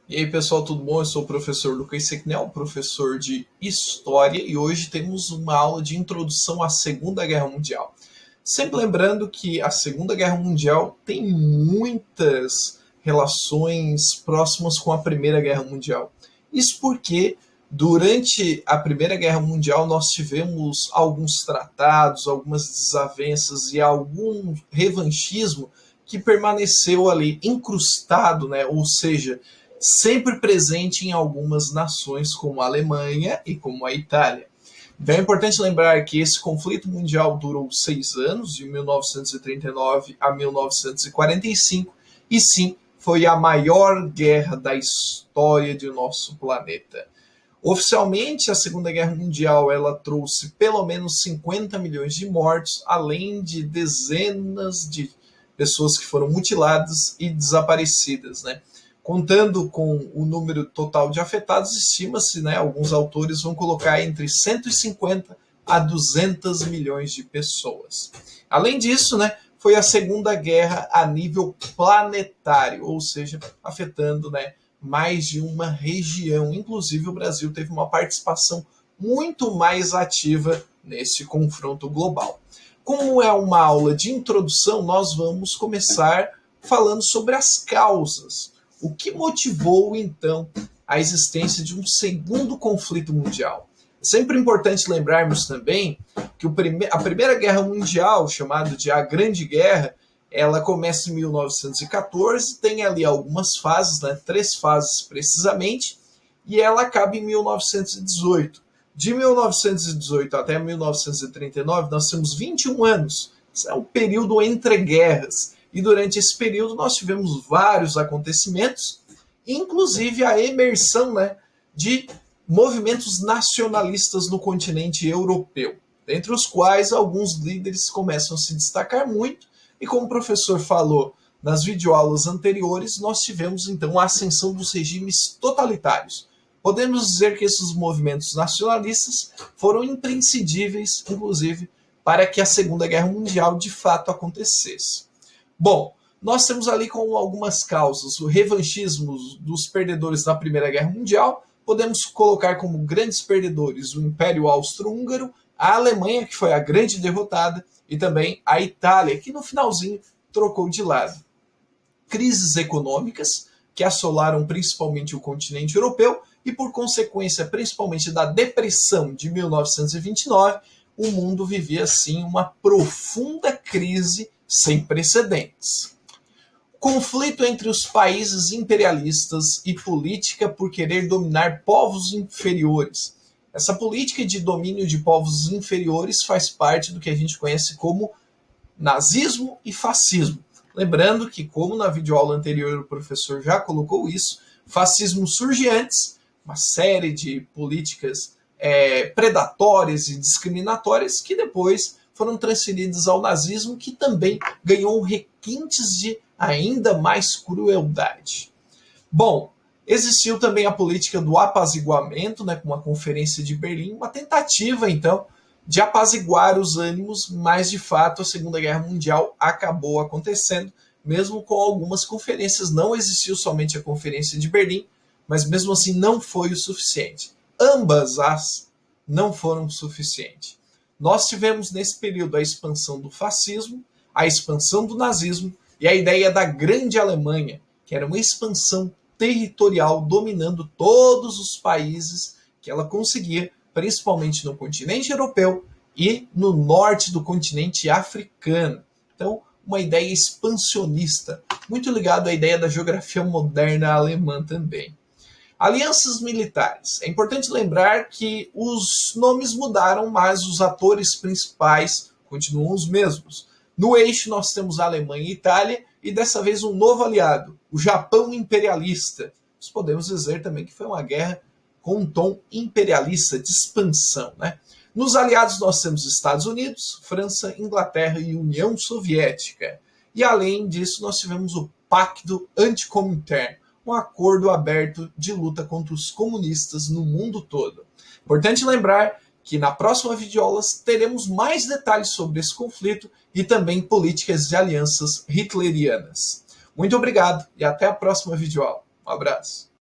E aí pessoal, tudo bom? Eu sou o professor Lucas Sequinel, professor de História, e hoje temos uma aula de introdução à Segunda Guerra Mundial. Sempre lembrando que a Segunda Guerra Mundial tem muitas relações próximas com a Primeira Guerra Mundial. Isso porque durante a Primeira Guerra Mundial nós tivemos alguns tratados, algumas desavenças e algum revanchismo que permaneceu ali incrustado, né? Ou seja, sempre presente em algumas nações como a Alemanha e como a Itália. Então é importante lembrar que esse conflito mundial durou 6 anos, de 1939 a 1945, e sim, foi a maior guerra da história de nosso planeta. Oficialmente, a Segunda Guerra Mundial ela trouxe pelo menos 50 milhões de mortos, além de dezenas de pessoas que foram mutiladas e desaparecidas, né? Contando com o número total de afetados, estima-se, né, alguns autores vão colocar entre 150 a 200 milhões de pessoas. Além disso, né, foi a Segunda Guerra a nível planetário, ou seja, afetando, né, mais de uma região. Inclusive, o Brasil teve uma participação muito mais ativa nesse confronto global. Como é uma aula de introdução, nós vamos começar falando sobre as causas. O que motivou, então, a existência de um segundo conflito mundial? É sempre importante lembrarmos também que a Primeira Guerra Mundial, chamada de a Grande Guerra, ela começa em 1914, tem ali algumas fases, né, 3 fases precisamente, e ela acaba em 1918. De 1918 até 1939, nós temos 21 anos. Isso é um período entre guerras. E durante esse período nós tivemos vários acontecimentos, inclusive a emersão, né, de movimentos nacionalistas no continente europeu, dentre os quais alguns líderes começam a se destacar muito, e como o professor falou nas videoaulas anteriores, nós tivemos então a ascensão dos regimes totalitários. Podemos dizer que esses movimentos nacionalistas foram imprescindíveis, inclusive, para que a Segunda Guerra Mundial de fato acontecesse. Bom, nós temos ali com algumas causas o revanchismo dos perdedores da Primeira Guerra Mundial. Podemos colocar como grandes perdedores o Império Austro-Húngaro, a Alemanha, que foi a grande derrotada, e também a Itália, que no finalzinho trocou de lado. Crises econômicas, que assolaram principalmente o continente europeu, e por consequência principalmente da depressão de 1929, o mundo vivia assim uma profunda crise sem precedentes. Conflito entre os países imperialistas e política por querer dominar povos inferiores. Essa política de domínio de povos inferiores faz parte do que a gente conhece como nazismo e fascismo. Lembrando que, como na videoaula anterior o professor já colocou isso, fascismo surge antes, uma série de políticas predatórias e discriminatórias que depois foram transferidas ao nazismo, que também ganhou requintes de ainda mais crueldade. Bom, existiu também a política do apaziguamento, né, com a Conferência de Berlim, uma tentativa, então, de apaziguar os ânimos, mas, de fato, a Segunda Guerra Mundial acabou acontecendo, mesmo com algumas conferências. Não existiu somente a Conferência de Berlim, mas, mesmo assim, não foi o suficiente. Ambas as não foram suficientes. Nós tivemos nesse período a expansão do fascismo, a expansão do nazismo e a ideia da Grande Alemanha, que era uma expansão territorial dominando todos os países que ela conseguia, principalmente no continente europeu e no norte do continente africano. Então, uma ideia expansionista, muito ligada à ideia da geografia moderna alemã também. Alianças militares. É importante lembrar que os nomes mudaram, mas os atores principais continuam os mesmos. No eixo nós temos a Alemanha e a Itália, e dessa vez um novo aliado, o Japão imperialista. Nós podemos dizer também que foi uma guerra com um tom imperialista, de expansão, né? Nos aliados nós temos Estados Unidos, França, Inglaterra e União Soviética. E além disso nós tivemos o Pacto Anticomintern, um acordo aberto de luta contra os comunistas no mundo todo. Importante lembrar que na próxima videoaula teremos mais detalhes sobre esse conflito e também políticas de alianças hitlerianas. Muito obrigado e até a próxima videoaula. Um abraço.